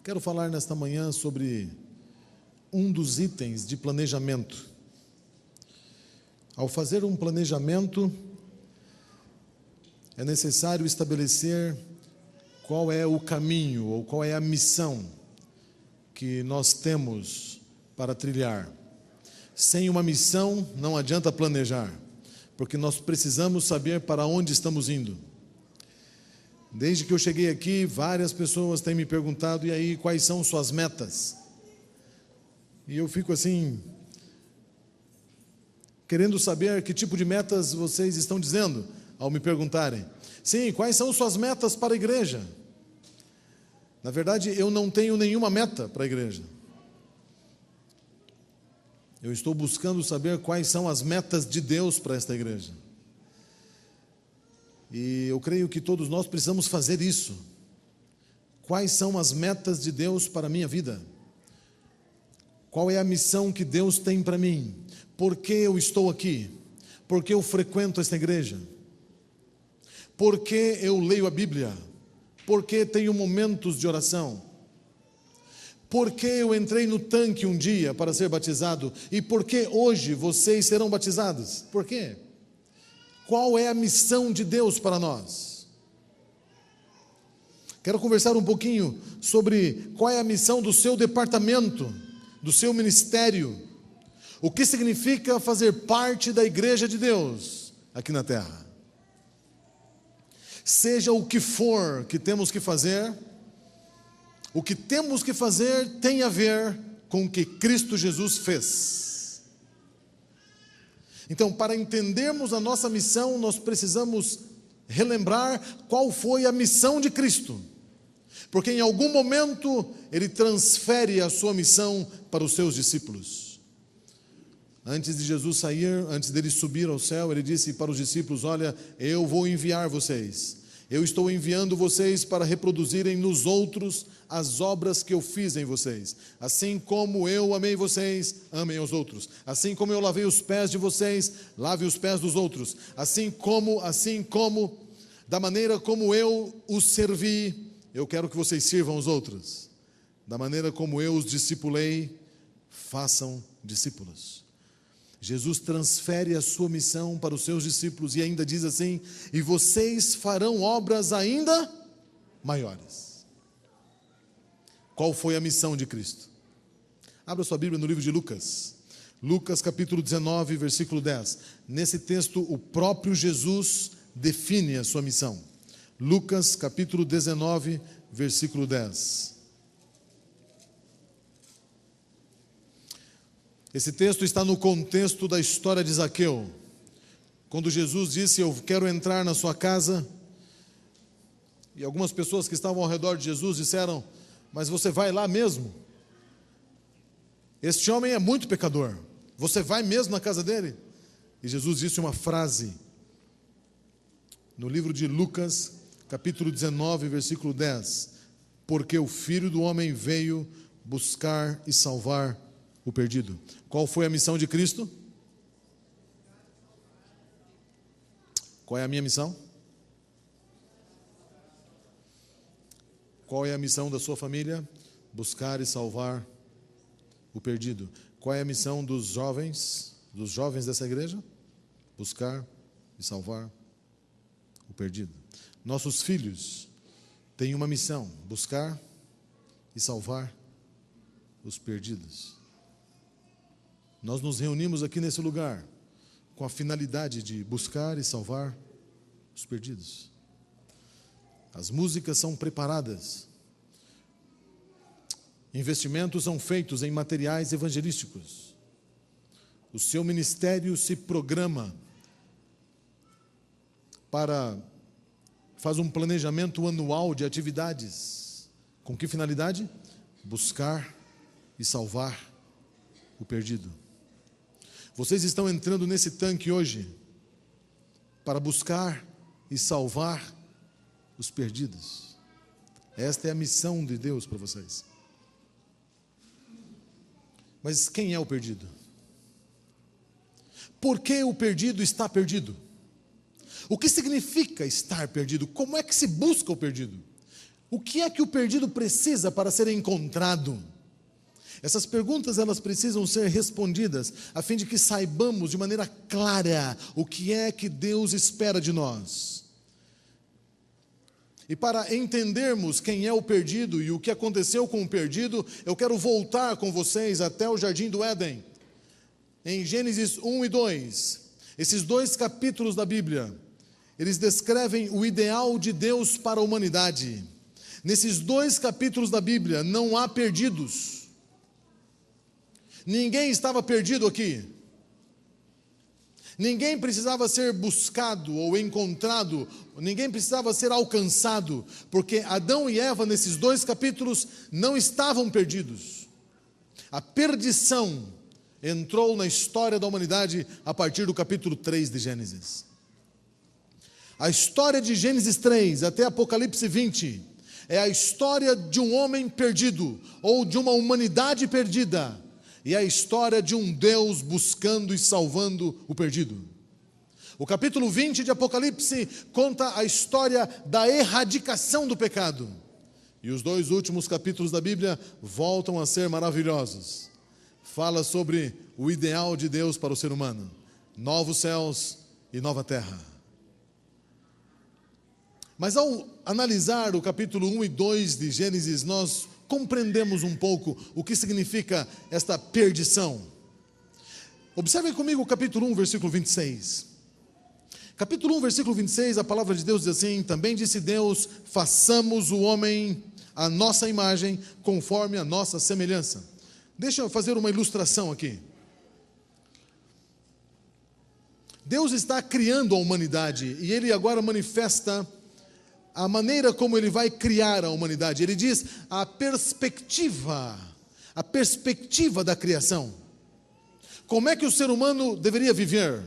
Quero falar nesta manhã sobre um dos itens de planejamento. Ao fazer um planejamento, é necessário estabelecer qual é o caminho ou qual é a missão que nós temos para trilhar. Sem uma missão, não adianta planejar, porque nós precisamos saber para onde estamos indo. Desde que eu cheguei aqui, várias pessoas têm me perguntado, e aí, quais são suas metas? E eu fico assim, querendo saber que tipo de metas vocês estão dizendo ao me perguntarem. Sim, quais são suas metas para a igreja? Na verdade, eu não tenho nenhuma meta para a igreja. Eu estou buscando saber quais são as metas de Deus para esta igreja. E eu creio que todos nós precisamos fazer isso. Quais são as metas de Deus para a minha vida? Qual é a missão que Deus tem para mim? Por que eu estou aqui? Por que eu frequento esta igreja? Por que eu leio a Bíblia? Por que tenho momentos de oração? Por que eu entrei no tanque um dia para ser batizado? E por que hoje vocês serão batizados? Por quê? Qual é a missão de Deus para nós? Quero conversar um pouquinho sobre qual é a missão do seu departamento, do seu ministério. O que significa fazer parte da igreja de Deus aqui na terra. Seja o que for que temos que fazer, o que temos que fazer tem a ver com o que Cristo Jesus fez. Então, para entendermos a nossa missão, nós precisamos relembrar qual foi a missão de Cristo. Porque em algum momento, Ele transfere a sua missão para os seus discípulos. Antes de Jesus sair, antes dele subir ao céu, Ele disse para os discípulos: olha, eu vou enviar vocês. Eu estou enviando vocês para reproduzirem nos outros as obras que eu fiz em vocês. Assim como eu amei vocês, amem os outros. Assim como eu lavei os pés de vocês, lave os pés dos outros. Assim como, da maneira como eu os servi, eu quero que vocês sirvam os outros. Da maneira como eu os discipulei, façam discípulos. Jesus transfere a sua missão para os seus discípulos e ainda diz assim: e vocês farão obras ainda maiores. Qual foi a missão de Cristo? Abra sua Bíblia no livro de Lucas. Lucas capítulo 19, versículo 10. Nesse texto, o próprio Jesus define a sua missão. Lucas capítulo 19, versículo 10. Esse texto está no contexto da história de Zaqueu. Quando Jesus disse: eu quero entrar na sua casa. E algumas pessoas que estavam ao redor de Jesus disseram: mas você vai lá mesmo? Este homem é muito pecador. Você vai mesmo na casa dele? E Jesus disse uma frase. No livro de Lucas, capítulo 19, versículo 10. Porque o Filho do Homem veio buscar e salvar o perdido. Qual foi a missão de Cristo? Qual é a minha missão? Qual é a missão da sua família? Buscar e salvar o perdido. Qual é a missão dos jovens dessa igreja? Buscar e salvar o perdido. Nossos filhos têm uma missão: buscar e salvar os perdidos. Nós nos reunimos aqui nesse lugar com a finalidade de buscar e salvar os perdidos. As músicas são preparadas. Investimentos são feitos em materiais evangelísticos. O seu ministério se programa faz um planejamento anual de atividades. Com que finalidade? Buscar e salvar o perdido. Vocês estão entrando nesse tanque hoje para buscar e salvar os perdidos. Esta é a missão de Deus para vocês. Mas quem é o perdido? Por que o perdido está perdido? O que significa estar perdido? Como é que se busca o perdido? O que é que o perdido precisa para ser encontrado? Essas perguntas, elas precisam ser respondidas a fim de que saibamos de maneira clara o que é que Deus espera de nós. E para entendermos quem é o perdido e o que aconteceu com o perdido, eu quero voltar com vocês até o Jardim do Éden, em Gênesis 1 e 2. Esses 2 capítulos da Bíblia, eles descrevem o ideal de Deus para a humanidade. Nesses 2 capítulos da Bíblia não há perdidos. Ninguém estava perdido aqui. Ninguém precisava ser buscado ou encontrado, ninguém precisava ser alcançado, porque Adão e Eva, nesses 2 capítulos, não estavam perdidos. A perdição entrou na história da humanidade a partir do capítulo 3 de Gênesis. A história de Gênesis 3 até Apocalipse 20 é a história de um homem perdido, ou de uma humanidade perdida, e a história de um Deus buscando e salvando o perdido. O capítulo 20 de Apocalipse conta a história da erradicação do pecado. E os 2 últimos capítulos da Bíblia voltam a ser maravilhosos. Fala sobre o ideal de Deus para o ser humano: novos céus e nova terra. Mas ao analisar o capítulo 1 e 2 de Gênesis, nós compreendemos um pouco o que significa esta perdição. Observem comigo o capítulo 1, versículo 26. Capítulo 1, versículo 26, a palavra de Deus diz assim: também disse Deus, façamos o homem à nossa imagem, conforme a nossa semelhança. Deixa eu fazer uma ilustração aqui. Deus está criando a humanidade, e Ele agora manifesta a maneira como Ele vai criar a humanidade. Ele diz a perspectiva da criação. Como é que o ser humano deveria viver?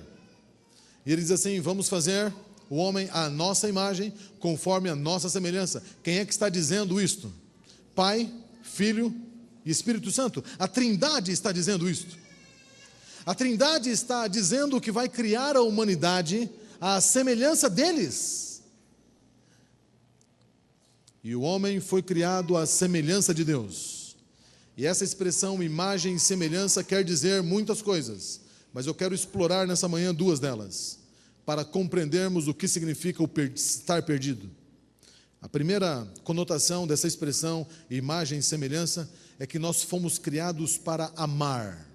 E Ele diz assim: vamos fazer o homem à nossa imagem, conforme a nossa semelhança. Quem é que está dizendo isto? Pai, Filho e Espírito Santo. A Trindade está dizendo isto. A Trindade está dizendo que vai criar a humanidade à semelhança deles. E o homem foi criado à semelhança de Deus. E essa expressão imagem e semelhança quer dizer muitas coisas, mas eu quero explorar nessa manhã 2 delas, para compreendermos o que significa o estar perdido. A primeira conotação dessa expressão imagem e semelhança é que nós fomos criados para amar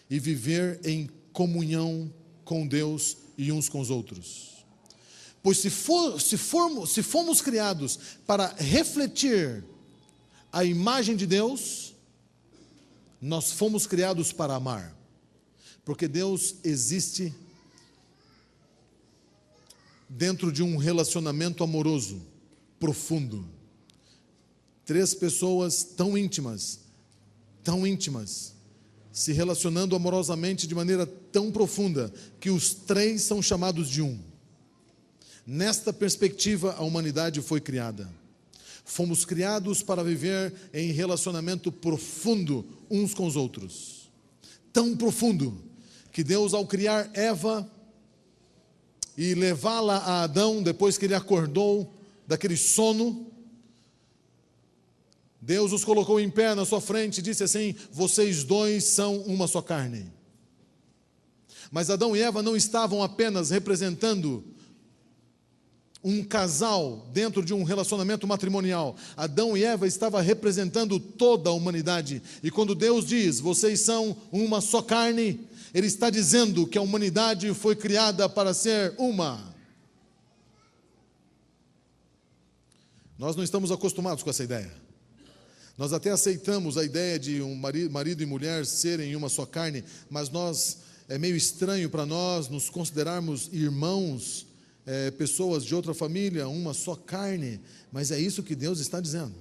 e viver em comunhão com Deus e uns com os outros. Pois se fomos criados para refletir a imagem de Deus, nós fomos criados para amar, porque Deus existe dentro de um relacionamento amoroso, profundo. 3 pessoas tão íntimas, se relacionando amorosamente de maneira tão profunda, que os 3 são chamados de um. Nesta perspectiva, a humanidade foi criada. Fomos criados para viver em relacionamento profundo uns com os outros. Tão profundo, que Deus, ao criar Eva e levá-la a Adão, depois que ele acordou daquele sono, Deus os colocou em pé na sua frente e disse assim: vocês 2 são uma só carne. Mas Adão e Eva não estavam apenas representando um casal dentro de um relacionamento matrimonial. Adão e Eva estavam representando toda a humanidade. E quando Deus diz, vocês são uma só carne, Ele está dizendo que a humanidade foi criada para ser uma. Nós não estamos acostumados com essa ideia. Nós até aceitamos a ideia de um marido e mulher serem uma só carne, mas é meio estranho para nós nos considerarmos irmãos, pessoas de outra família, uma só carne, mas é isso que Deus está dizendo.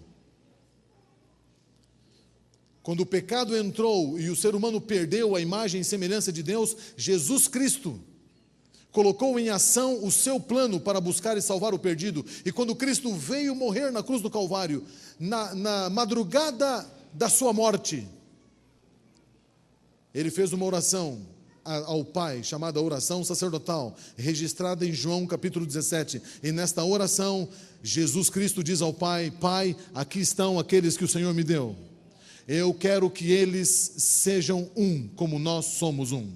Quando o pecado entrou e o ser humano perdeu a imagem e semelhança de Deus, Jesus Cristo colocou em ação o seu plano para buscar e salvar o perdido. E quando Cristo veio morrer na cruz do Calvário, na madrugada da sua morte, Ele fez uma oração: ao Pai, chamada oração sacerdotal, registrada em João capítulo 17. E nesta oração, Jesus Cristo diz ao Pai: Pai, aqui estão aqueles que o Senhor me deu. Eu quero que eles sejam um, como nós somos um.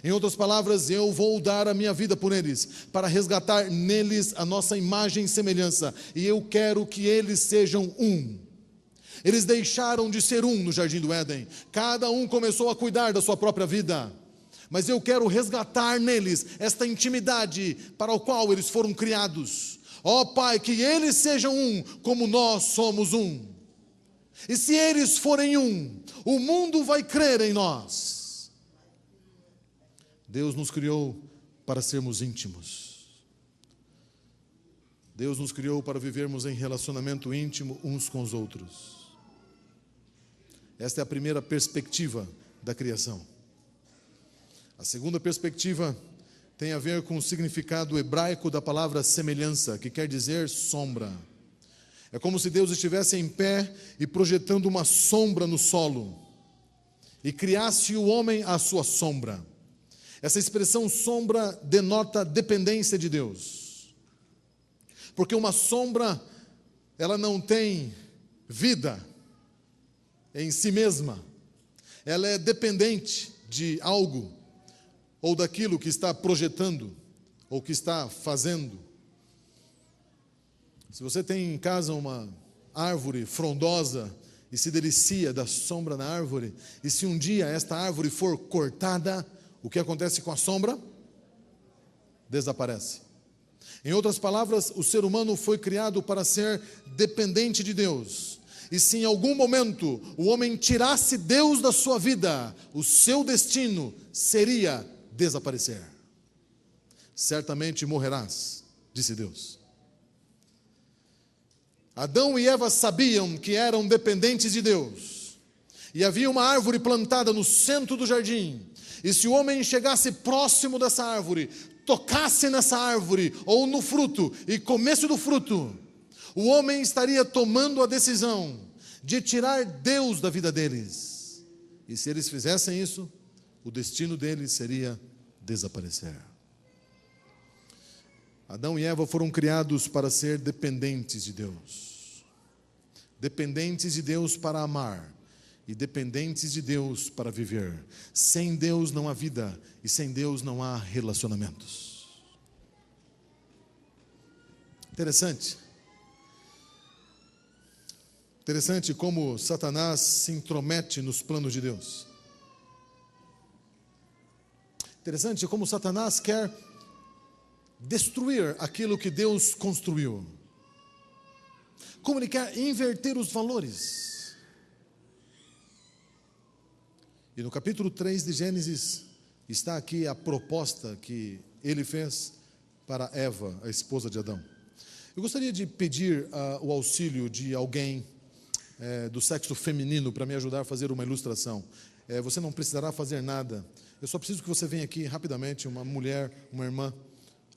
Em outras palavras, eu vou dar a minha vida por eles, para resgatar neles a nossa imagem e semelhança. E eu quero que eles sejam um. Eles deixaram de ser um no Jardim do Éden. Cada um começou a cuidar da sua própria vida. Mas eu quero resgatar neles esta intimidade para a qual eles foram criados. Ó Pai, que eles sejam um, como nós somos um. E se eles forem um, o mundo vai crer em nós. Deus nos criou para sermos íntimos. Deus nos criou para vivermos em relacionamento íntimo uns com os outros. Esta é a primeira perspectiva da criação. A segunda perspectiva tem a ver com o significado hebraico da palavra semelhança, que quer dizer sombra. É como se Deus estivesse em pé e projetando uma sombra no solo e criasse o homem à sua sombra. Essa expressão sombra denota dependência de Deus. Porque uma sombra, ela não tem vida em si mesma. Ela é dependente de algo, ou daquilo que está projetando, ou que está fazendo. Se você tem em casa uma árvore frondosa e se delicia da sombra da árvore, e se um dia esta árvore for cortada, o que acontece com a sombra? Desaparece. Em outras palavras, o ser humano foi criado para ser dependente de Deus. E se em algum momento o homem tirasse Deus da sua vida, o seu destino seria desaparecer. Certamente morrerás, disse Deus. Adão e Eva sabiam que eram dependentes de Deus. E havia uma árvore plantada no centro do jardim. E se o homem chegasse próximo dessa árvore, tocasse nessa árvore ou no fruto e comesse do fruto, o homem estaria tomando a decisão de tirar Deus da vida deles. E se eles fizessem isso, o destino deles seria desaparecer. Adão e Eva foram criados para ser dependentes de Deus. Dependentes de Deus para amar e dependentes de Deus para viver. Sem Deus não há vida e sem Deus não há relacionamentos. Interessante como Satanás se intromete nos planos de Deus. Interessante como Satanás quer destruir aquilo que Deus construiu. Como ele quer inverter os valores. E no capítulo 3 de Gênesis está aqui a proposta que ele fez para Eva, a esposa de Adão. Eu gostaria de pedir o auxílio de alguém do sexo feminino para me ajudar a fazer uma ilustração. Você não precisará fazer nada. Eu só preciso que você venha aqui rapidamente, uma mulher, uma irmã,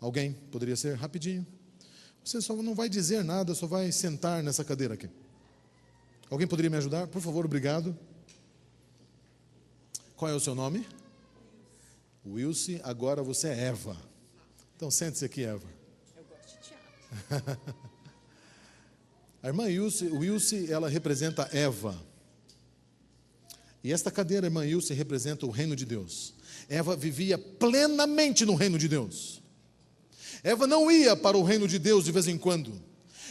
alguém, poderia ser, rapidinho. Você só não vai dizer nada, só vai sentar nessa cadeira aqui. Alguém poderia me ajudar? Por favor, obrigado. Qual é o seu nome? Wilce, agora você é Eva. Então sente-se aqui, Eva. Eu gosto de teatro. A irmã Wilce, ela representa Eva. E esta cadeira, irmã Wilce, representa o reino de Deus. Eva vivia plenamente no reino de Deus. Eva não ia para o reino de Deus de vez em quando.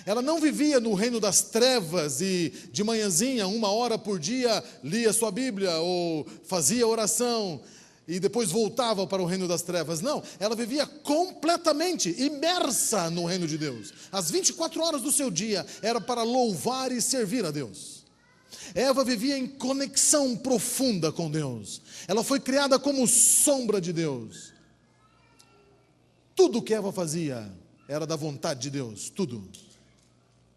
Ela não vivia no reino das trevas e de manhãzinha, 1 hora por dia, lia sua Bíblia ou fazia oração e depois voltava para o reino das trevas. Não, ela vivia completamente imersa no reino de Deus. As 24 horas do seu dia era para louvar e servir a Deus. Eva vivia em conexão profunda com Deus. Ela foi criada como sombra de Deus. Tudo que Eva fazia era da vontade de Deus, tudo.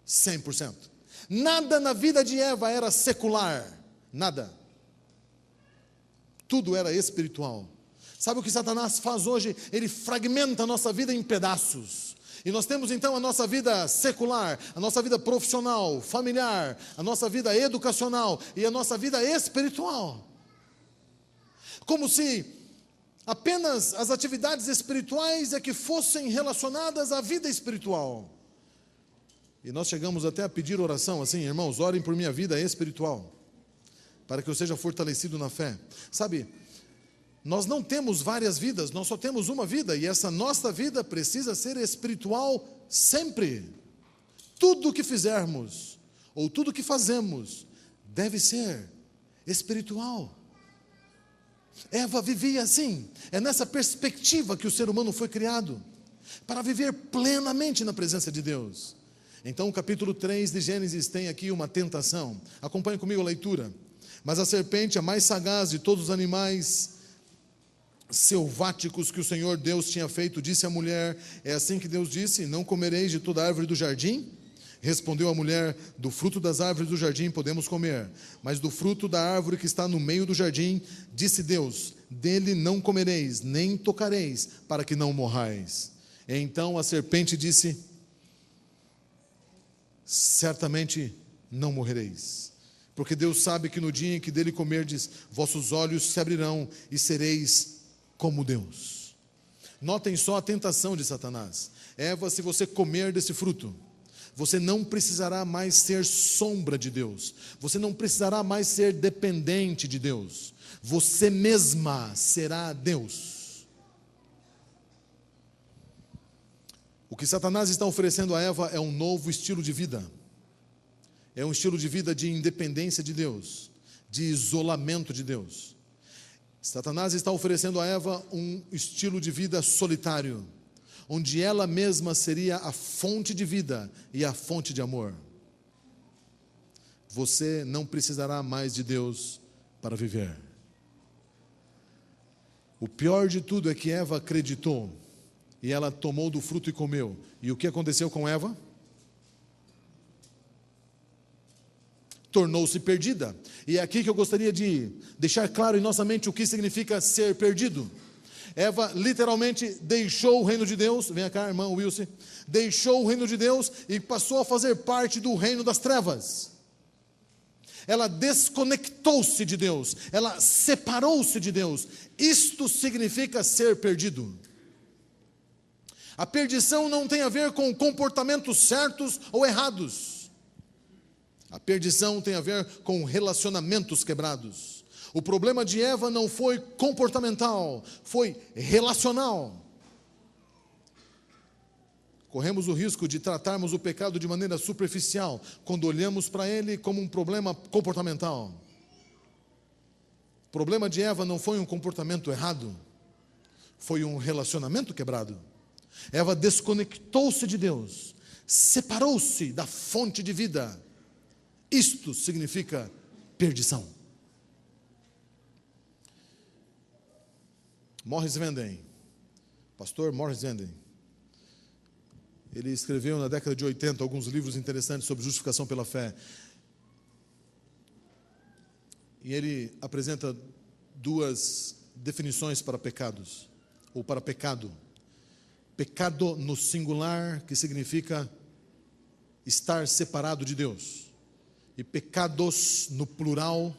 100%. Nada na vida de Eva era secular, nada. Tudo era espiritual. Sabe o que Satanás faz hoje? Ele fragmenta a nossa vida em pedaços. E nós temos então a nossa vida secular, a nossa vida profissional, familiar, a nossa vida educacional e a nossa vida espiritual. Como se apenas as atividades espirituais é que fossem relacionadas à vida espiritual. E nós chegamos até a pedir oração, assim, irmãos, orem por minha vida espiritual, para que eu seja fortalecido na fé. Sabe, nós não temos várias vidas, nós só temos uma vida, e essa nossa vida precisa ser espiritual sempre. Tudo o que fizermos, ou tudo o que fazemos, deve ser espiritual. Eva vivia assim, é nessa perspectiva que o ser humano foi criado, para viver plenamente na presença de Deus. Então o capítulo 3 de Gênesis tem aqui uma tentação. Acompanhe comigo a leitura. Mas a serpente, a mais sagaz de todos os animais selváticos que o Senhor Deus tinha feito, disse à mulher: é assim que Deus disse, não comereis de toda árvore do jardim? Respondeu a mulher: do fruto das árvores do jardim podemos comer, mas do fruto da árvore que está no meio do jardim, disse Deus, dele não comereis, nem tocareis, para que não morrais. Então a serpente disse: certamente não morrereis, porque Deus sabe que no dia em que dele comerdes, vossos olhos se abrirão e sereis como Deus. Notem só a tentação de Satanás. Eva, se você comer desse fruto, você não precisará mais ser sombra de Deus, você não precisará mais ser dependente de Deus, você mesma será Deus. O que Satanás está oferecendo a Eva é um novo estilo de vida. É um estilo de vida de independência de Deus, de isolamento de Deus. Satanás está oferecendo a Eva um estilo de vida solitário, onde ela mesma seria a fonte de vida e a fonte de amor. Você não precisará mais de Deus para viver. O pior de tudo é que Eva acreditou, e ela tomou do fruto e comeu. E o que aconteceu com Eva? Tornou-se perdida. E é aqui que eu gostaria de deixar claro em nossa mente o que significa ser perdido. Eva literalmente deixou o reino de Deus, vem cá, irmão Wilson, deixou o reino de Deus e passou a fazer parte do reino das trevas. Ela desconectou-se de Deus, ela separou-se de Deus. Isto significa ser perdido. A perdição não tem a ver com comportamentos certos ou errados. A perdição tem a ver com relacionamentos quebrados. O problema de Eva não foi comportamental, foi relacional. Corremos o risco de tratarmos o pecado de maneira superficial, quando olhamos para ele como um problema comportamental. O problema de Eva não foi um comportamento errado, foi um relacionamento quebrado. Eva desconectou-se de Deus, separou-se da fonte de vida. Isto significa perdição. Morris Venden, pastor Morris Venden, ele escreveu na década de 80 alguns livros interessantes sobre justificação pela fé. E ele apresenta duas definições para pecados, ou para pecado. Pecado no singular, que significa estar separado de Deus. E pecados no plural,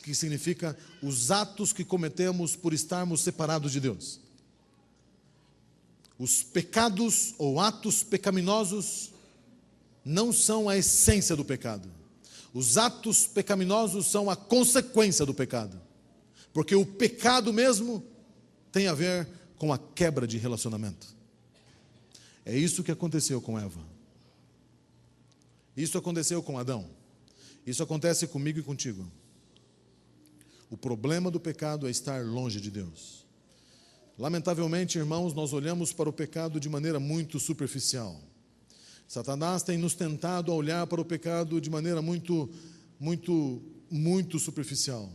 que significa os atos que cometemos por estarmos separados de Deus. Os pecados ou atos pecaminosos não são a essência do pecado. Os atos pecaminosos são a consequência do pecado. Porque o pecado mesmo tem a ver com a quebra de relacionamento. É isso que aconteceu com Eva. Isso aconteceu com Adão. Isso acontece comigo e contigo. O problema do pecado é estar longe de Deus. Lamentavelmente, irmãos, nós olhamos para o pecado de maneira muito superficial. Satanás tem nos tentado a olhar para o pecado de maneira muito superficial.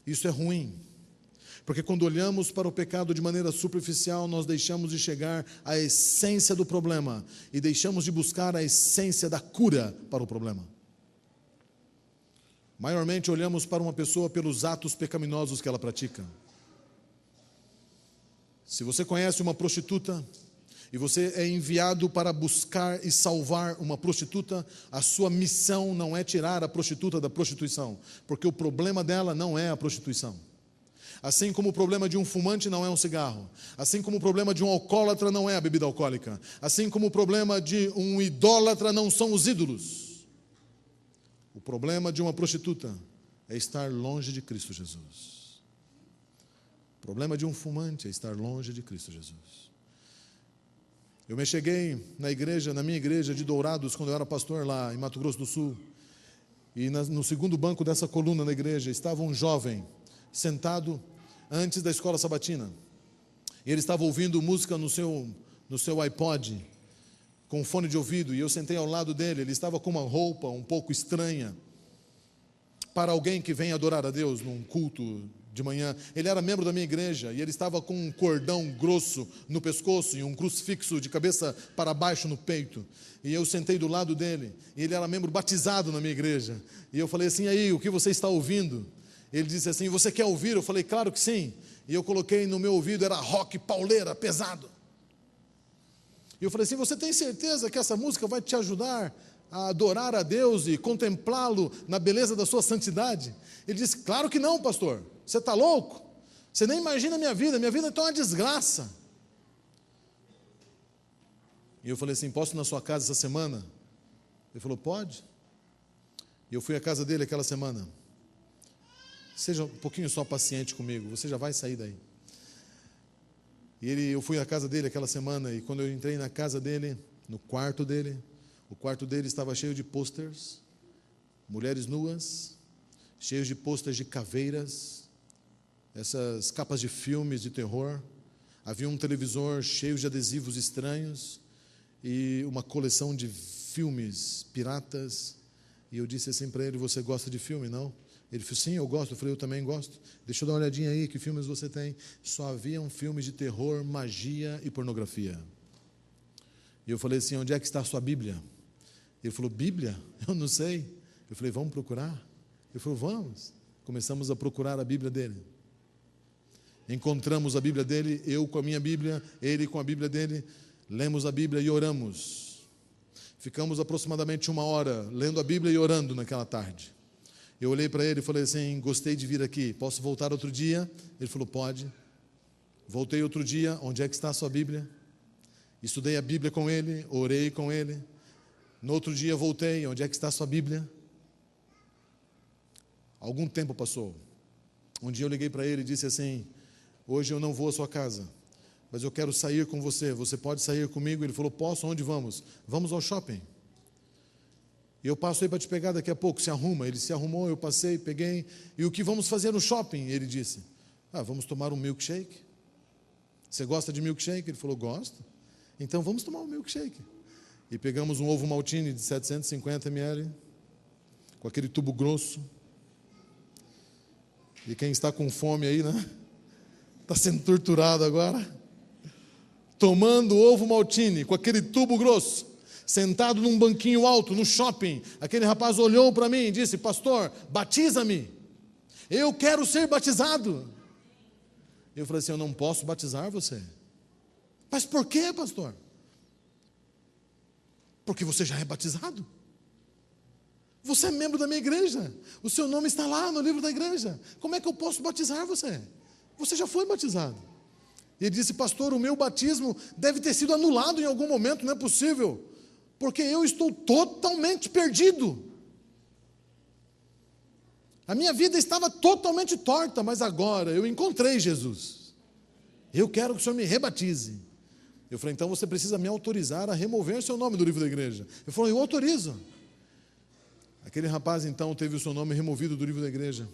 Isso é ruim, porque quando olhamos para o pecado de maneira superficial, nós deixamos de chegar à essência do problema e deixamos de buscar a essência da cura para o problema. Maiormente olhamos para uma pessoa pelos atos pecaminosos que ela pratica. Se você conhece uma prostituta e você é enviado para buscar e salvar uma prostituta, a sua missão não é tirar a prostituta da prostituição, porque o problema dela não é a prostituição. Assim como o problema de um fumante não é um cigarro, assim como o problema de um alcoólatra não é a bebida alcoólica, assim como o problema de um idólatra não são os ídolos. O problema de uma prostituta é estar longe de Cristo Jesus. O problema de um fumante é estar longe de Cristo Jesus. Eu me cheguei na minha igreja de Dourados, quando eu era pastor lá em Mato Grosso do Sul, e no segundo banco dessa coluna na igreja estava um jovem sentado antes da escola sabatina. E ele estava ouvindo música no seu iPod, com fone de ouvido, e eu sentei ao lado dele. Ele estava com uma roupa um pouco estranha para alguém que vem adorar a Deus num culto de manhã. Ele era membro da minha igreja e ele estava com um cordão grosso no pescoço e um crucifixo de cabeça para baixo no peito. E eu sentei do lado dele, e ele era membro batizado na minha igreja. E eu falei assim: aí, o que você está ouvindo? Ele disse assim: você quer ouvir? Eu falei: claro que sim. E eu coloquei no meu ouvido, era rock pauleira, pesado. E eu falei assim: você tem certeza que essa música vai te ajudar a adorar a Deus e contemplá-lo na beleza da sua santidade? Ele disse: claro que não, pastor. Você está louco? Você nem imagina a minha vida está uma desgraça. E eu falei assim: posso ir na sua casa essa semana? Ele falou: pode. E eu fui à casa dele aquela semana. Seja um pouquinho só paciente comigo, você já vai sair daí. Eu fui à casa dele aquela semana, e quando eu entrei na casa dele, no quarto dele, o quarto dele estava cheio de posters, mulheres nuas, cheios de posters de caveiras, essas capas de filmes de terror. Havia um televisor cheio de adesivos estranhos e uma coleção de filmes piratas. E eu disse assim para ele: você gosta de filme, não? Ele falou: sim, eu gosto. Eu falei: eu também gosto. Deixa eu dar uma olhadinha aí, que filmes você tem? Só haviam filmes de terror, magia e pornografia. E eu falei assim: onde é que está a sua Bíblia? Ele falou: Bíblia? Eu não sei. Eu falei: vamos procurar? Ele falou: vamos. Começamos a procurar a Bíblia dele. Encontramos a Bíblia dele, eu com a minha Bíblia, ele com a Bíblia dele. Lemos a Bíblia e oramos. Ficamos aproximadamente 1 hora lendo a Bíblia e orando naquela tarde. Eu olhei para ele e falei assim: gostei de vir aqui, posso voltar outro dia? Ele falou: pode. Voltei outro dia: onde é que está a sua Bíblia? Estudei a Bíblia com ele, orei com ele. No outro dia voltei: onde é que está a sua Bíblia? Algum tempo passou. Um dia eu liguei para ele e disse assim: hoje eu não vou à sua casa, mas eu quero sair com você. Você pode sair comigo? Ele falou: posso. Onde vamos? Vamos ao shopping. E eu passo aí para te pegar daqui a pouco. Se arruma. Ele se arrumou, eu passei, peguei. E o que vamos fazer no shopping? Ele disse: vamos tomar um milkshake. Você gosta de milkshake? Ele falou: gosto. Então vamos tomar um milkshake. E pegamos um ovo maltine de 750 ml, com aquele tubo grosso. E quem está com fome aí, né? Está sendo torturado agora. Tomando ovo maltine, com aquele tubo grosso, sentado num banquinho alto, no shopping. Aquele rapaz olhou para mim e disse: pastor, batiza-me. Eu quero ser batizado. Eu falei assim: eu não posso batizar você. Mas por quê, pastor? Porque você já é batizado. Você é membro da minha igreja. O seu nome está lá no livro da igreja. Como é que eu posso batizar você? Você já foi batizado. E ele disse: pastor, o meu batismo deve ter sido anulado em algum momento. Não é possível, porque eu estou totalmente perdido. A minha vida estava totalmente torta, mas agora eu encontrei Jesus. Eu quero que o senhor me rebatize. Eu falei: então você precisa me autorizar a remover seu nome do livro da igreja. Ele falou: eu autorizo. Aquele rapaz então teve o seu nome removido do livro da igreja.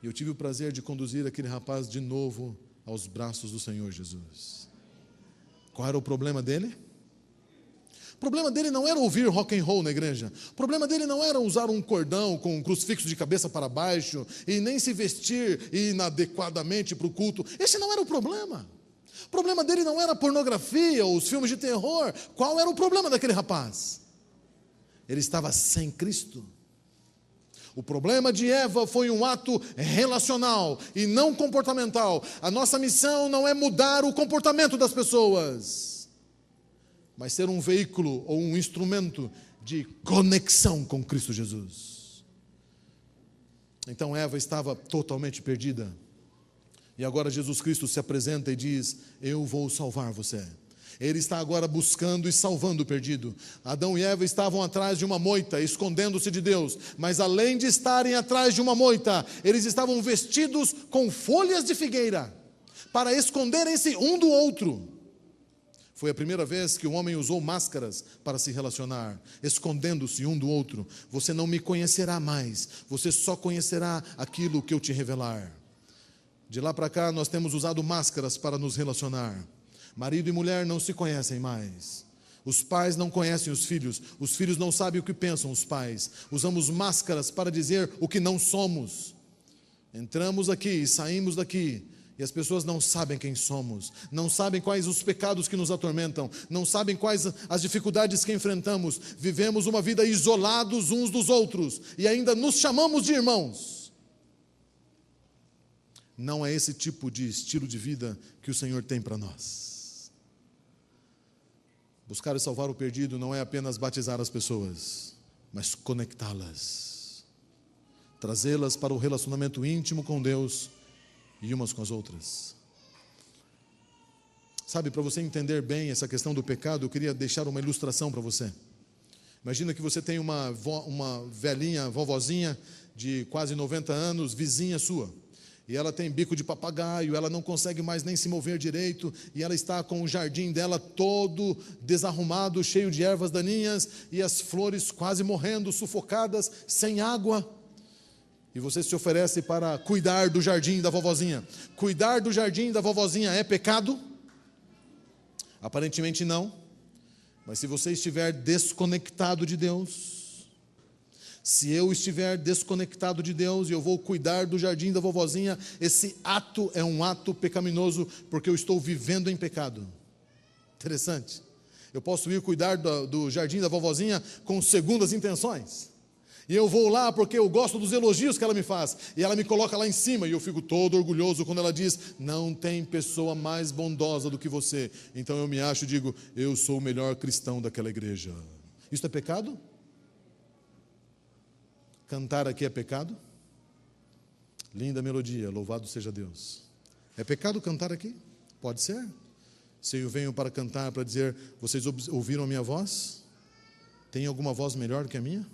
E eu tive o prazer de conduzir aquele rapaz de novo aos braços do Senhor Jesus. Qual era o problema dele? O problema dele não era ouvir rock and roll na igreja. O problema dele não era usar um cordão com um crucifixo de cabeça para baixo e nem se vestir inadequadamente para o culto. Esse não era o problema. O problema dele não era a pornografia ou os filmes de terror. Qual era o problema daquele rapaz? Ele estava sem Cristo. O problema de Eva foi um ato relacional e não comportamental. A nossa missão não é mudar o comportamento das pessoas, mas ser um veículo ou um instrumento de conexão com Cristo Jesus. Então Eva estava totalmente perdida. E agora Jesus Cristo se apresenta e diz: eu vou salvar você. Ele está agora buscando e salvando o perdido. Adão e Eva estavam atrás de uma moita, escondendo-se de Deus. Mas além de estarem atrás de uma moita, eles estavam vestidos com folhas de figueira, para esconderem-se um do outro. Foi a primeira vez que o homem usou máscaras para se relacionar, escondendo-se um do outro. Você não me conhecerá mais, você só conhecerá aquilo que eu te revelar. De lá para cá nós temos usado máscaras para nos relacionar. Marido e mulher não se conhecem mais. Os pais não conhecem os filhos não sabem o que pensam os pais. Usamos máscaras para dizer o que não somos. Entramos aqui e saímos daqui, e as pessoas não sabem quem somos, não sabem quais os pecados que nos atormentam, não sabem quais as dificuldades que enfrentamos. Vivemos uma vida isolados uns dos outros, e ainda nos chamamos de irmãos. Não é esse tipo de estilo de vida que o Senhor tem para nós. Buscar e salvar o perdido não é apenas batizar as pessoas, mas conectá-las, trazê-las para o relacionamento íntimo com Deus e umas com as outras. Sabe, para você entender bem essa questão do pecado, eu queria deixar uma ilustração para você. Imagina que você tem uma velhinha, vovozinha de quase 90 anos, vizinha sua. E ela tem bico de papagaio, ela não consegue mais nem se mover direito, e ela está com o jardim dela todo desarrumado, cheio de ervas daninhas, e as flores quase morrendo, sufocadas, sem água. E você se oferece para cuidar do jardim da vovozinha. Cuidar do jardim da vovozinha é pecado? Aparentemente não. Mas se você estiver desconectado de Deus, se eu estiver desconectado de Deus e eu vou cuidar do jardim da vovozinha, esse ato é um ato pecaminoso, porque eu estou vivendo em pecado. Interessante. Eu posso ir cuidar do jardim da vovozinha com segundas intenções. E eu vou lá porque eu gosto dos elogios que ela me faz. E ela me coloca lá em cima e eu fico todo orgulhoso quando ela diz: não tem pessoa mais bondosa do que você. Então eu me acho e digo: eu sou o melhor cristão daquela igreja. Isso é pecado? Cantar aqui é pecado? Linda melodia, louvado seja Deus. É pecado cantar aqui? Pode ser. Se eu venho para cantar, para dizer: vocês ouviram a minha voz? Tem alguma voz melhor que a minha?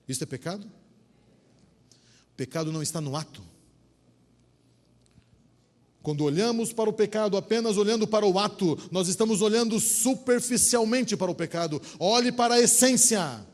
Isso é pecado? Pecado não está no ato. Quando olhamos para o pecado apenas olhando para o ato, nós estamos olhando superficialmente para o pecado. Olhe para a essência.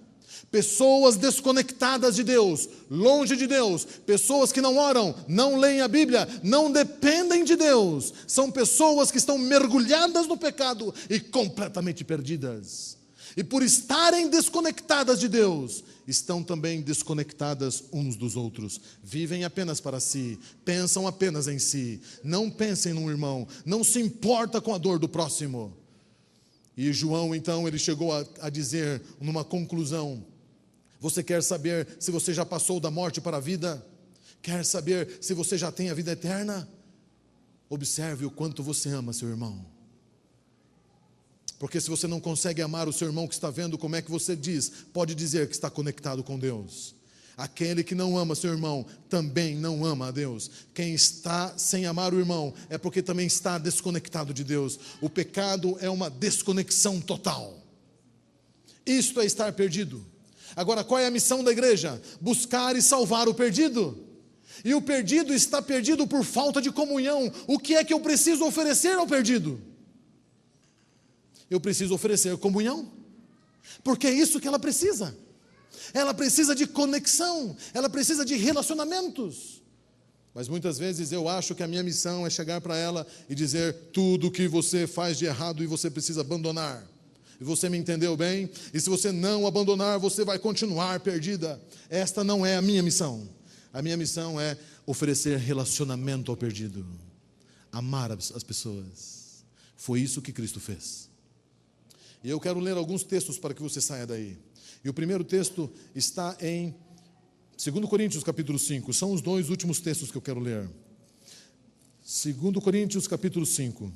Pessoas desconectadas de Deus, longe de Deus, pessoas que não oram, não leem a Bíblia, não dependem de Deus, são pessoas que estão mergulhadas no pecado e completamente perdidas. E por estarem desconectadas de Deus, estão também desconectadas uns dos outros. Vivem apenas para si, pensam apenas em si, não pensem no irmão, não se importa com a dor do próximo. E João, então, ele chegou a dizer numa conclusão: você quer saber se você já passou da morte para a vida? Quer saber se você já tem a vida eterna? Observe o quanto você ama seu irmão. Porque se você não consegue amar o seu irmão que está vendo, como é que você pode dizer que está conectado com Deus? Aquele que não ama seu irmão também não ama a Deus. Quem está sem amar o irmão é porque também está desconectado de Deus. O pecado é uma desconexão total. Isto é estar perdido. Agora, qual é a missão da igreja? Buscar e salvar o perdido. E o perdido está perdido por falta de comunhão. O que é que eu preciso oferecer ao perdido? Eu preciso oferecer comunhão, porque é isso que ela precisa. Ela precisa de conexão, ela precisa de relacionamentos. Mas muitas vezes eu acho que a minha missão é chegar para ela e dizer: tudo o que você faz de errado e você precisa abandonar. E você me entendeu bem? E se você não abandonar, você vai continuar perdida. Esta não é a minha missão. A minha missão é oferecer relacionamento ao perdido, amar as pessoas. Foi isso que Cristo fez. E eu quero ler alguns textos para que você saia daí. E o primeiro texto está em 2 Coríntios capítulo 5. São os dois últimos textos que eu quero ler. 2 Coríntios capítulo 5.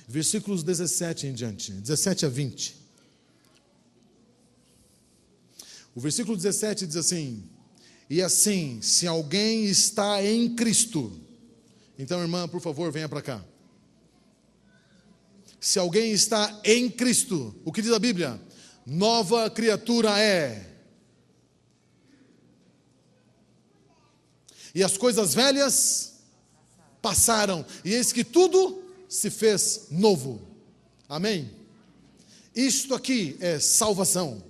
Versículos 17 em diante. 17 a 20. O versículo 17 diz assim: e assim, se alguém está em Cristo, Então, irmã, por favor, venha para cá. Se alguém está em Cristo, o que diz a Bíblia? Nova criatura é. E as coisas velhas passaram, e eis que tudo se fez novo. Amém? Isto aqui é salvação.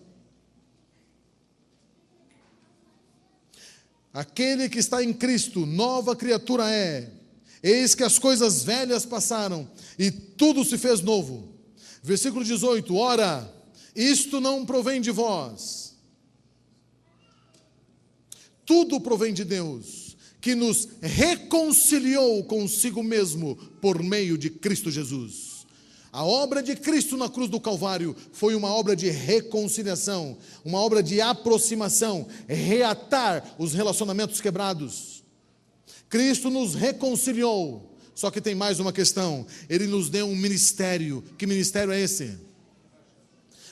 Aquele que está em Cristo, nova criatura é. Eis que as coisas velhas passaram e tudo se fez novo. Versículo 18: ora, isto não provém de vós, tudo provém de Deus, que nos reconciliou consigo mesmo por meio de Cristo Jesus. A obra de Cristo na cruz do Calvário foi uma obra de reconciliação, uma obra de aproximação, reatar os relacionamentos quebrados. Cristo nos reconciliou, só que tem mais uma questão: Ele nos deu um ministério. Que ministério é esse?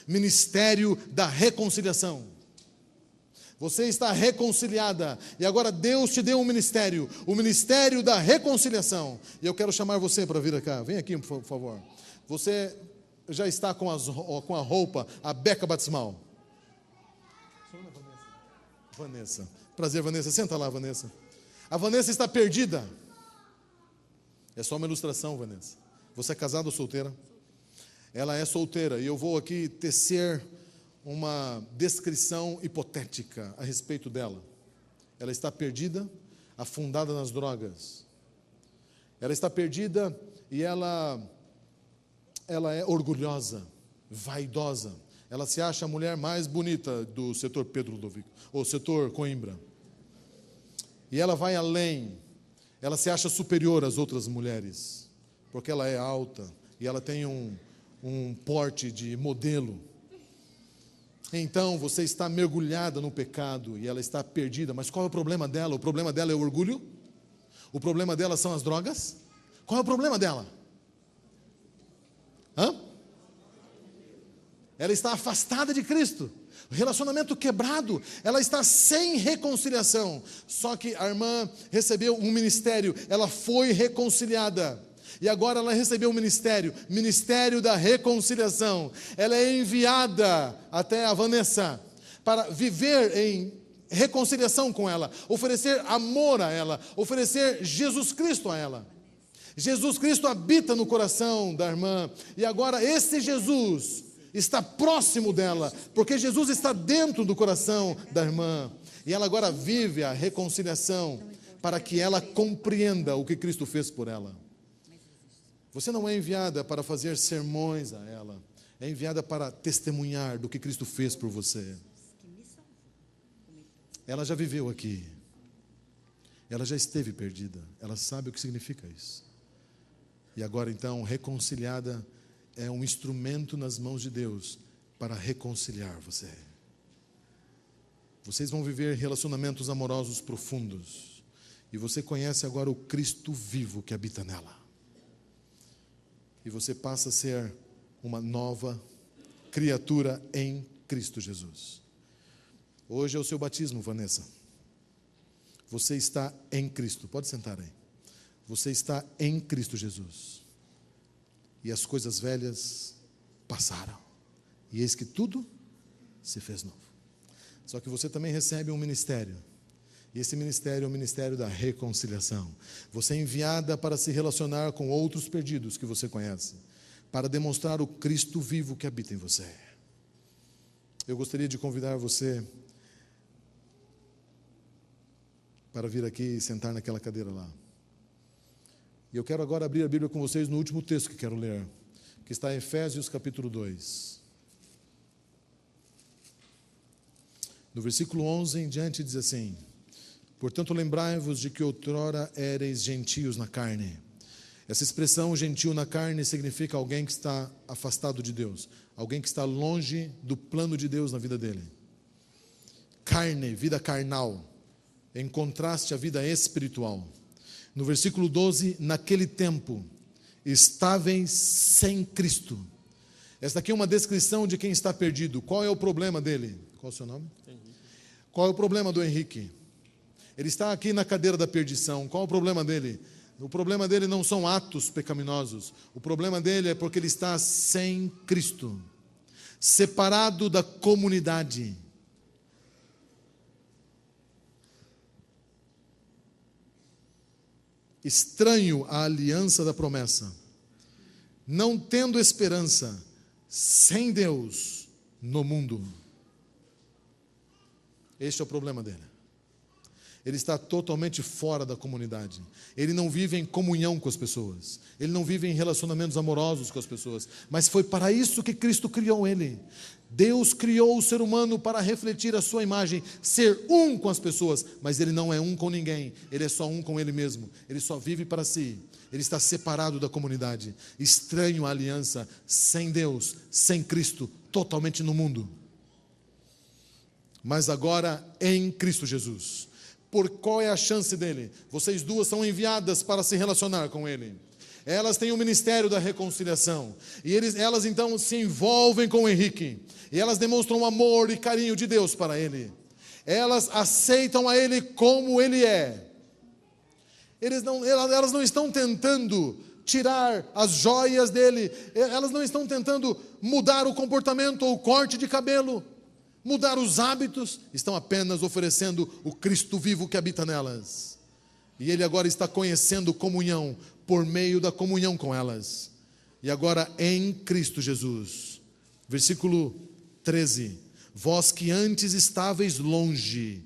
Ministério da reconciliação. Você está reconciliada, e agora Deus te deu um ministério, o ministério da reconciliação. E eu quero chamar você para vir cá. Vem aqui, por favor. Você já está com a roupa, a beca batismal. Vanessa. Prazer, Vanessa. Senta lá, Vanessa. A Vanessa está perdida. É só uma ilustração, Vanessa. Você é casada ou solteira? Ela é solteira, e eu vou aqui tecer uma descrição hipotética a respeito dela. Ela está perdida, afundada nas drogas. Ela está perdida e ela é orgulhosa, vaidosa. Ela se acha a mulher mais bonita do setor Pedro Ludovico, ou setor Coimbra. E ela vai além. Ela se acha superior às outras mulheres, porque ela é alta e ela tem um porte de modelo. Então você está mergulhada no pecado e ela está perdida. Mas qual é o problema dela? O problema dela é o orgulho? O problema dela são as drogas? Qual é o problema dela? Ela está afastada de Cristo, relacionamento quebrado, ela está sem reconciliação. Só que a irmã recebeu um ministério, ela foi reconciliada, e agora ela recebeu um ministério da reconciliação. Ela é enviada até a Vanessa para viver em reconciliação com ela, oferecer amor a ela, oferecer Jesus Cristo a ela. Jesus Cristo habita no coração da irmã, e agora esse Jesus está próximo dela, porque Jesus está dentro do coração da irmã, e ela agora vive a reconciliação, para que ela compreenda o que Cristo fez por ela. Você não é enviada para fazer sermões a ela, é enviada para testemunhar do que Cristo fez por você. Ela já viveu aqui, ela já esteve perdida, ela sabe o que significa isso. E agora então, reconciliada, é um instrumento nas mãos de Deus para reconciliar você. Vocês vão viver relacionamentos amorosos profundos, e você conhece agora o Cristo vivo que habita nela. E você passa a ser uma nova criatura em Cristo Jesus. Hoje é o seu batismo, Vanessa. Você está em Cristo. Pode sentar aí. Você está em Cristo Jesus. E as coisas velhas passaram. E eis que tudo se fez novo. Só que você também recebe um ministério. E esse ministério é o ministério da reconciliação. Você é enviada para se relacionar com outros perdidos que você conhece, para demonstrar o Cristo vivo que habita em você. Eu gostaria de convidar você para vir aqui e sentar naquela cadeira lá. E eu quero agora abrir a Bíblia com vocês no último texto que quero ler, que está em Efésios capítulo 2. No versículo 11 em diante diz assim: portanto, lembrai-vos de que outrora éreis gentios na carne. Essa expressão gentil na carne significa alguém que está afastado de Deus, alguém que está longe do plano de Deus na vida dele. Carne, vida carnal, em contraste à vida espiritual. No versículo 12, naquele tempo, estáveis sem Cristo. Esta aqui é uma descrição de quem está perdido. Qual é o problema dele? Qual é o seu nome? Henrique. Qual é o problema do Henrique? Ele está aqui na cadeira da perdição. Qual é o problema dele? O problema dele não são atos pecaminosos. O problema dele é porque ele está sem Cristo, separado da comunidade. Estranho à aliança da promessa, não tendo esperança, sem Deus no mundo. Este é o problema dele. Ele está totalmente fora da comunidade. Ele não vive em comunhão com as pessoas. Ele não vive em relacionamentos amorosos com as pessoas. Mas foi para isso que Cristo criou ele. Deus criou o ser humano para refletir a sua imagem, ser um com as pessoas, mas ele não é um com ninguém. Ele é só um com ele mesmo. Ele só vive para si. Ele está separado da comunidade, estranho à aliança, sem Deus, sem Cristo, totalmente no mundo. Mas agora em Cristo Jesus. Por qual é a chance dele? Vocês duas são enviadas para se relacionar com ele. Elas têm o ministério da reconciliação. E elas então se envolvem com o Henrique. E elas demonstram amor e carinho de Deus para ele. Elas aceitam a ele como ele é. Elas não estão tentando tirar as joias dele. Elas não estão tentando mudar o comportamento ou o corte de cabelo, mudar os hábitos. Estão apenas oferecendo o Cristo vivo que habita nelas. E ele agora está conhecendo comunhão por meio da comunhão com elas. E agora em Cristo Jesus. Versículo 13. Vós que antes estáveis longe,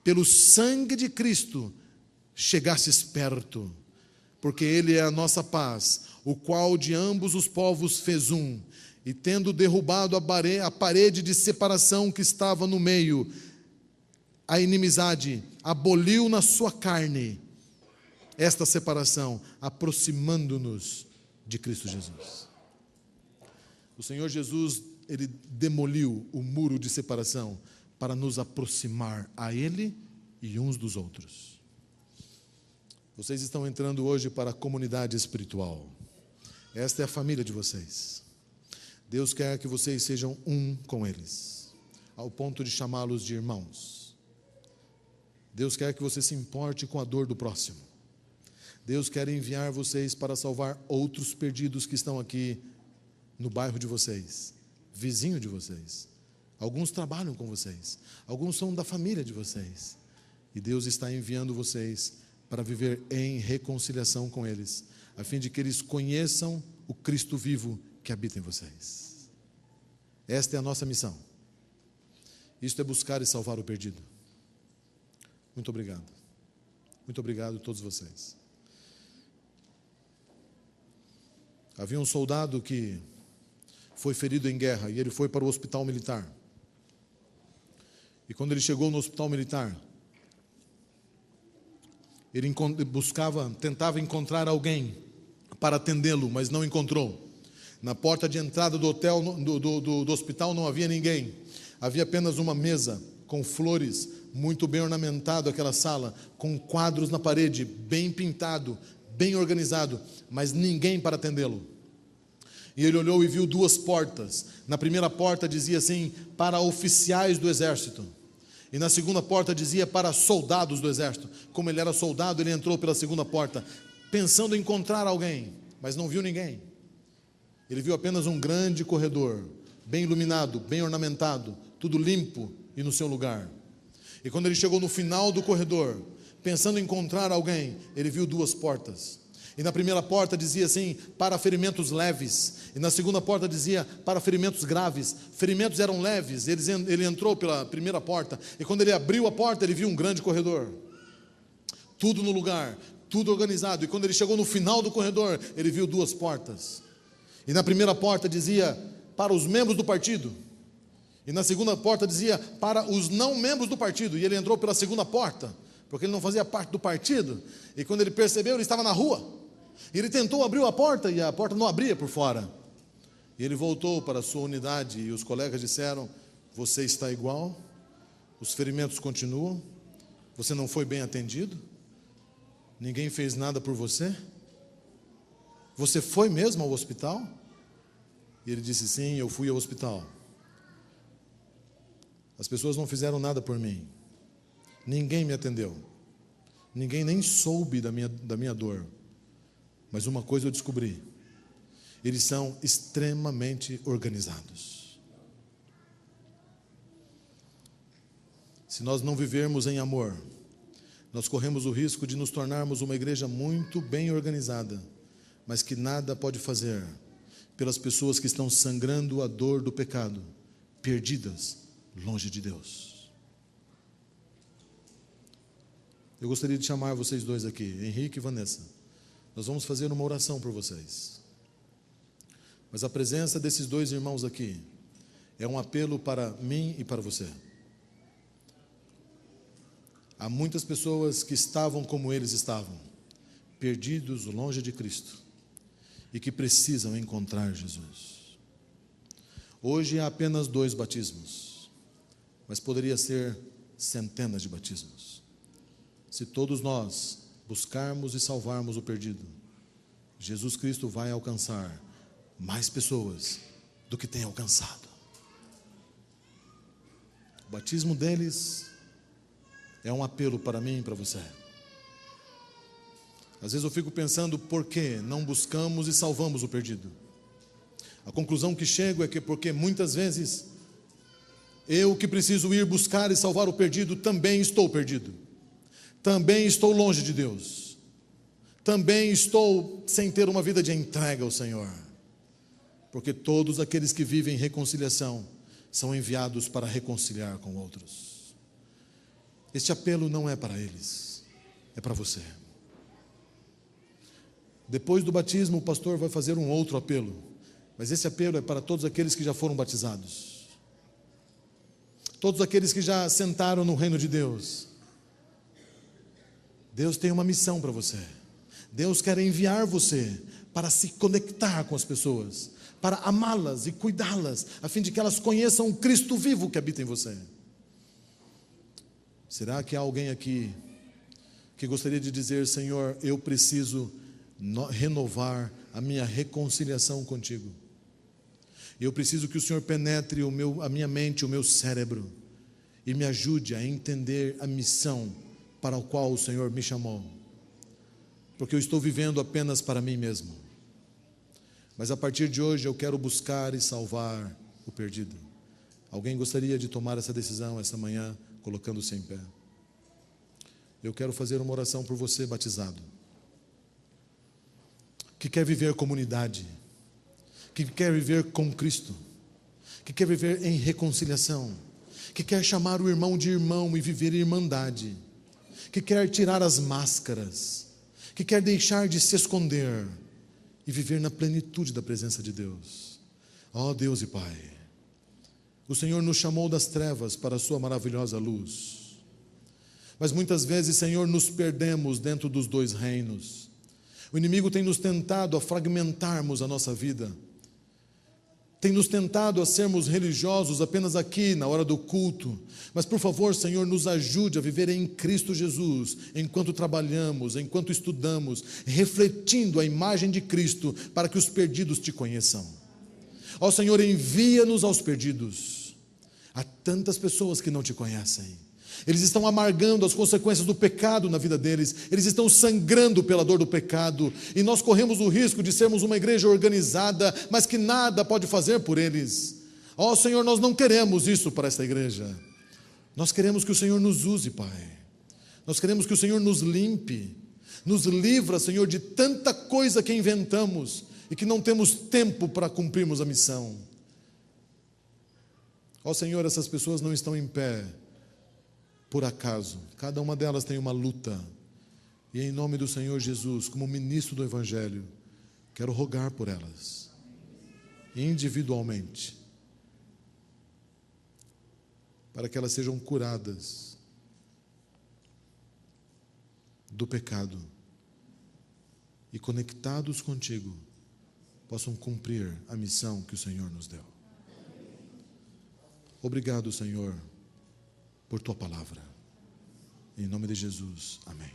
pelo sangue de Cristo chegastes perto, porque ele é a nossa paz, o qual de ambos os povos fez um, e tendo derrubado a parede de separação que estava no meio, a inimizade, aboliu na sua carne esta separação, aproximando-nos de Cristo Jesus. O Senhor Jesus, ele demoliu o muro de separação para nos aproximar a ele e uns dos outros. Vocês estão entrando hoje para a comunidade espiritual. Esta é a família de vocês. Deus quer que vocês sejam um com eles, ao ponto de chamá-los de irmãos. Deus quer que você se importe com a dor do próximo. Deus quer enviar vocês para salvar outros perdidos que estão aqui no bairro de vocês, vizinho de vocês. Alguns trabalham com vocês, alguns são da família de vocês. E Deus está enviando vocês para viver em reconciliação com eles, a fim de que eles conheçam o Cristo vivo que habita em vocês. Esta é a nossa missão. Isto é buscar e salvar o perdido. Muito obrigado. Muito obrigado a todos vocês. Havia um soldado que foi ferido em guerra e ele foi para o hospital militar. E quando ele chegou no hospital militar, ele tentava encontrar alguém para atendê-lo, mas não encontrou. Na porta de entrada do hotel, do hospital, não havia ninguém. Havia apenas uma mesa com flores, muito bem ornamentado aquela sala, com quadros na parede, bem pintado, bem organizado, mas ninguém para atendê-lo. E ele olhou e viu duas portas. Na primeira porta dizia assim, para oficiais do exército. E na segunda porta dizia para soldados do exército. Como ele era soldado, ele entrou pela segunda porta, pensando em encontrar alguém, mas não viu ninguém. Ele viu apenas um grande corredor, bem iluminado, bem ornamentado, tudo limpo e no seu lugar. E quando ele chegou no final do corredor, pensando em encontrar alguém, ele viu duas portas. E na primeira porta dizia assim, para ferimentos leves. E na segunda porta dizia, para ferimentos graves. Ferimentos eram leves, ele entrou pela primeira porta. E quando ele abriu a porta, ele viu um grande corredor. Tudo no lugar, tudo organizado. E quando ele chegou no final do corredor, ele viu duas portas. E na primeira porta dizia, para os membros do partido. E na segunda porta dizia, para os não membros do partido. E ele entrou pela segunda porta, porque ele não fazia parte do partido. E quando ele percebeu, ele estava na rua. E ele tentou abrir a porta e a porta não abria por fora. E ele voltou para a sua unidade e os colegas disseram, você está igual, os ferimentos continuam, você não foi bem atendido, ninguém fez nada por você, você foi mesmo ao hospital? E ele disse, sim, eu fui ao hospital. As pessoas não fizeram nada por mim, ninguém me atendeu, ninguém nem soube da minha dor. Mas uma coisa eu descobri: eles são extremamente organizados. Se nós não vivermos em amor, nós corremos o risco de nos tornarmos uma igreja muito bem organizada, mas que nada pode fazer pelas pessoas que estão sangrando a dor do pecado, perdidas longe de Deus. Eu gostaria de chamar vocês dois aqui, Henrique e Vanessa. Nós vamos fazer uma oração por vocês. Mas a presença desses dois irmãos aqui é um apelo para mim e para você. Há muitas pessoas que estavam como eles estavam, perdidos longe de Cristo, e que precisam encontrar Jesus. Hoje há apenas 2 batismos, mas poderia ser centenas de batismos. Se todos nós buscarmos e salvarmos o perdido, Jesus Cristo vai alcançar mais pessoas do que tem alcançado. O batismo deles é um apelo para mim e para você. Às vezes eu fico pensando, por que não buscamos e salvamos o perdido? A conclusão que chego é que porque muitas vezes eu que preciso ir buscar e salvar o perdido também estou perdido. Também estou longe de Deus. Também estou sem ter uma vida de entrega ao Senhor. Porque todos aqueles que vivem reconciliação são enviados para reconciliar com outros. Este apelo não é para eles, é para você. Depois do batismo, o pastor vai fazer um outro apelo, mas esse apelo é para todos aqueles que já foram batizados, todos aqueles que já sentaram no reino de Deus. Deus tem uma missão para você. Deus quer enviar você para se conectar com as pessoas, para amá-las e cuidá-las, a fim de que elas conheçam o Cristo vivo que habita em você. Será que há alguém aqui que gostaria de dizer: Senhor, eu preciso renovar a minha reconciliação contigo. Eu preciso que o Senhor penetre a minha mente, o meu cérebro, e me ajude a entender a missão para a qual o Senhor me chamou. Porque eu estou vivendo apenas para mim mesmo. Mas a partir de hoje eu quero buscar e salvar o perdido. Alguém gostaria de tomar essa decisão essa manhã, colocando-se em pé? Eu quero fazer uma oração por você batizado, que quer viver comunidade, que quer viver com Cristo, que quer viver em reconciliação, que quer chamar o irmão de irmão e viver em irmandade, que quer tirar as máscaras, que quer deixar de se esconder e viver na plenitude da presença de Deus. Ó Deus e Pai, o Senhor nos chamou das trevas para a sua maravilhosa luz. Mas muitas vezes, Senhor, nos perdemos dentro dos 2 reinos. O inimigo tem nos tentado a fragmentarmos a nossa vida. Tem nos tentado a sermos religiosos apenas aqui, na hora do culto. Mas, por favor, Senhor, nos ajude a viver em Cristo Jesus, enquanto trabalhamos, enquanto estudamos, refletindo a imagem de Cristo, para que os perdidos te conheçam. Ó Senhor, envia-nos aos perdidos. Há tantas pessoas que não te conhecem. Eles estão amargando as consequências do pecado na vida deles. Eles estão sangrando pela dor do pecado. E nós corremos o risco de sermos uma igreja organizada, mas que nada pode fazer por eles. Ó Senhor, nós não queremos isso para esta igreja. Nós queremos que o Senhor nos use, Pai. Nós queremos que o Senhor nos limpe. Nos livra, Senhor, de tanta coisa que inventamos e que não temos tempo para cumprirmos a missão. Ó Senhor, essas pessoas não estão em pé por acaso. Cada uma delas tem uma luta. E em nome do Senhor Jesus, como ministro do Evangelho, quero rogar por elas, individualmente, para que elas sejam curadas do pecado e, conectados contigo, possam cumprir a missão que o Senhor nos deu. Obrigado, Senhor, por tua palavra. Em nome de Jesus, amém.